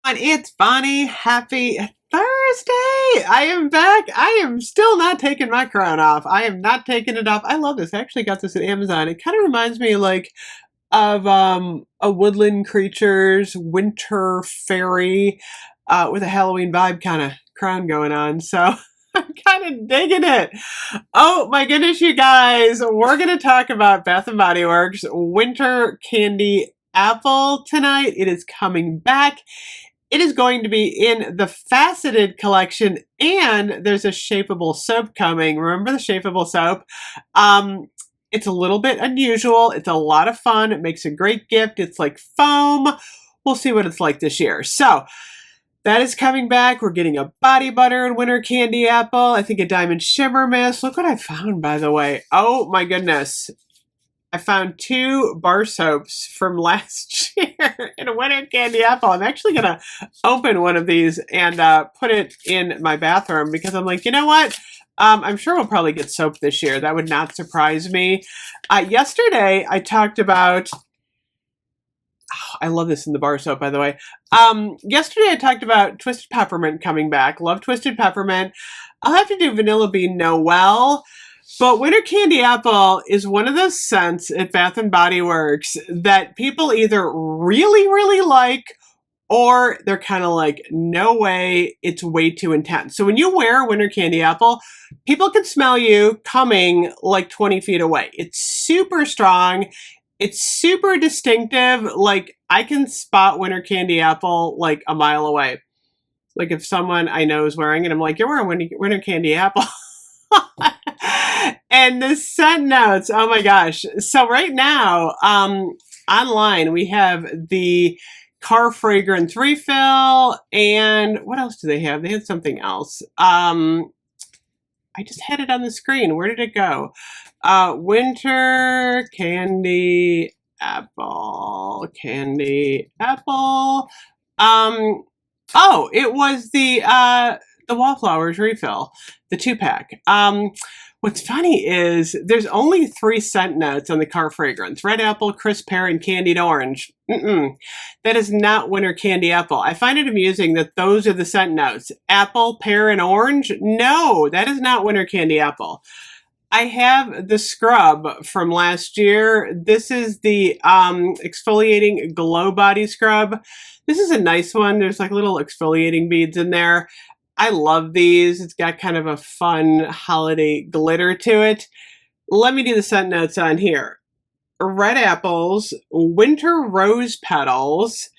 And it's Bonnie. Happy Thursday. I am back. I am still not taking my crown off. I am not taking it off. I love this. I actually got this at Amazon. It kind of reminds me like of a Woodland Creatures winter fairy with a Halloween vibe kind of crown going on. So I'm kind of digging it. Oh my goodness, you guys. We're going to talk about Bath& Body Works Winter Candy Apple tonight. It is coming back. It is going to be in the faceted collection, and there's a shapeable soap coming. Remember the shapeable soap? It's a little bit unusual. It's a lot of fun. It makes a great gift. It's like foam. We'll see what it's like this year. So that is coming back. We're getting a body butter and winter candy apple. I think a diamond shimmer mist. Look what I found, by the way. Oh my goodness. I found 2 bar soaps from last year in a winter candy apple. I'm actually going to open one of these and put it in my bathroom because I'm like, you know what? I'm sure we'll probably get soap this year. That would not surprise me. Yesterday, I talked about... Oh, I love this in the bar soap, by the way. Yesterday, I talked about Twisted Peppermint coming back. Love Twisted Peppermint. I'll have to do Vanilla Bean Noel. But Winter Candy Apple is one of those scents at Bath & Body Works that people either really, really like or they're kind of like, no way, it's way too intense. So when you wear Winter Candy Apple, people can smell you coming like 20 feet away. It's super strong. It's super distinctive. Like I can spot Winter Candy Apple like a mile away. Like if someone I know is wearing it, I'm like, you're wearing Winter Candy Apple. And the scent notes, oh my gosh. So right now, online, we have the car fragrance refill, and what else do they have? They had something else. I just had it on the screen. Where did it go? Winter candy apple. Oh, it was the Wallflowers refill, the 2-pack. What's funny is there's only 3 scent notes on the car fragrance. Red apple, crisp pear, and candied orange. That is not winter candy apple. I find it amusing that those are the scent notes. Apple, pear, and orange? No, that is not winter candy apple. I have the scrub from last year. This is the exfoliating glow body scrub. This is a nice one. There's like little exfoliating beads in there. I love these. It's got kind of a fun holiday glitter to it. Let me do the scent notes on here. Red apples, winter rose petals,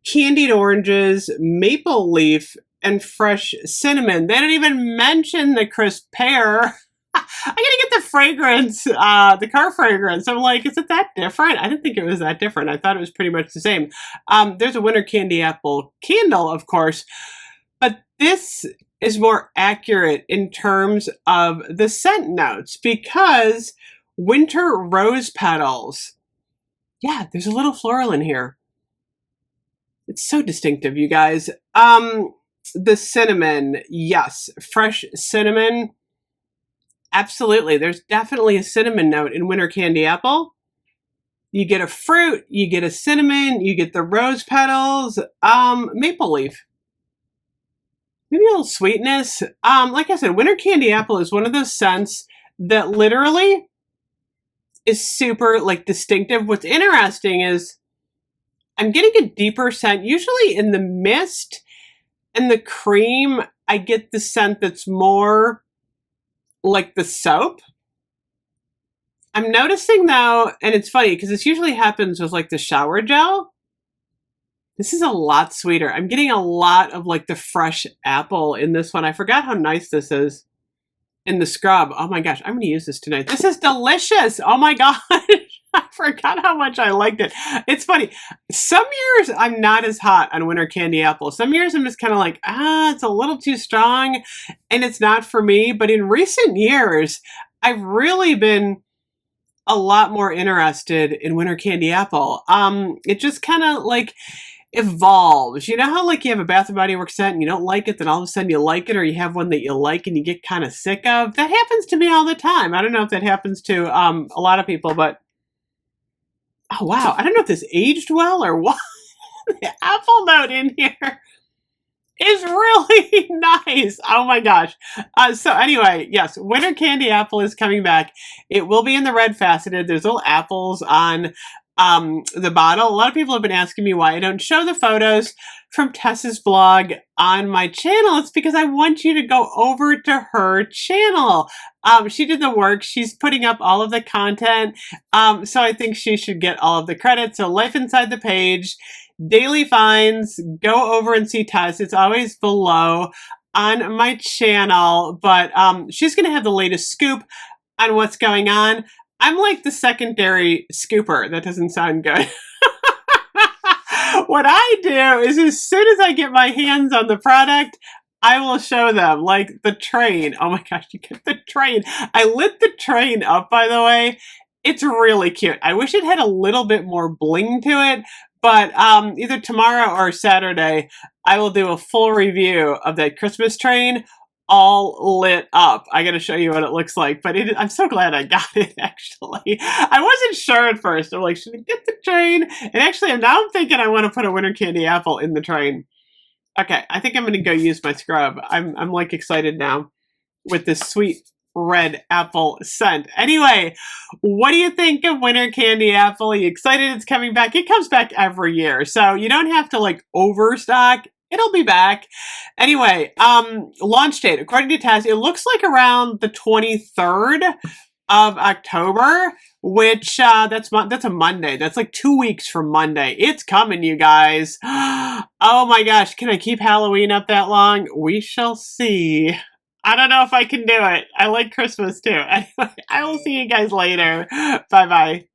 candied oranges, maple leaf, and fresh cinnamon. They didn't even mention the crisp pear. I gotta get the fragrance, the car fragrance. I'm like, is it that different? I didn't think it was that different. I thought it was pretty much the same. There's a winter candy apple candle, of course. But this is more accurate in terms of the scent notes because winter rose petals. Yeah, there's a little floral in here. It's so distinctive, you guys. The cinnamon, yes. Fresh cinnamon. Absolutely. There's definitely a cinnamon note in winter candy apple. You get a fruit, you get a cinnamon, you get the rose petals, maple leaf. Maybe a little sweetness. Like I said, winter candy apple is one of those scents that literally is super like distinctive. What's interesting is I'm getting a deeper scent. Usually in the mist and the cream, I get the scent that's more like the soap. I'm noticing though, and it's funny because this usually happens with like the shower gel. This is a lot sweeter. I'm getting a lot of like the fresh apple in this one. I forgot how nice this is in the scrub. Oh my gosh, I'm going to use this tonight. This is delicious. Oh my gosh. I forgot how much I liked it. It's funny. Some years I'm not as hot on winter candy apple. Some years I'm just kind of like, it's a little too strong and it's not for me. But in recent years, I've really been a lot more interested in winter candy apple. It just kind of like evolves. You know how like you have a Bath & Body Works scent and you don't like it, then all of a sudden you like it, or you have one that you like and you get kind of sick of? That happens to me all the time. I don't know if that happens to a lot of people, but oh wow, I don't know if this aged well or what. The apple note in here. is really nice. Oh my gosh. So anyway, yes, Winter Candy Apple is coming back. It will be in the red faceted. There's little apples on the bottle. A lot of people have been asking me why I don't show the photos from Tessa's blog on my channel. It's because I want you to go over to her channel. She did the work. She's putting up all of the content. So I think she should get all of the credit. So Life Inside the Page, Daily Finds, go over and see Tess. It's always below on my channel. But she's going to have the latest scoop on what's going on. I'm like the secondary scooper. That doesn't sound good. What I do is as soon as I get my hands on the product, I will show them, like the train. Oh my gosh, you get the train. I lit the train up, by the way. It's really cute. I wish it had a little bit more bling to it, but either tomorrow or Saturday, I will do a full review of that Christmas train all lit up. I gotta show you what it looks like, but I'm so glad I got it, actually. I wasn't sure at first. I'm like, should I get the train? And actually, now I'm thinking I want to put a Winter Candy Apple in the train. Okay, I think I'm gonna go use my scrub. I'm like excited now with this sweet red apple scent. Anyway, what do you think of Winter Candy Apple? Are you excited it's coming back? It comes back every year, so you don't have to like overstock. It'll be back. Anyway, launch date, according to Tess, it looks like around the 23rd of October, which that's a Monday. That's like 2 weeks from Monday. It's coming, you guys. Oh my gosh, can I keep Halloween up that long? We shall see. I don't know if I can do it. I like Christmas too. Anyway, I will see you guys later. Bye-bye.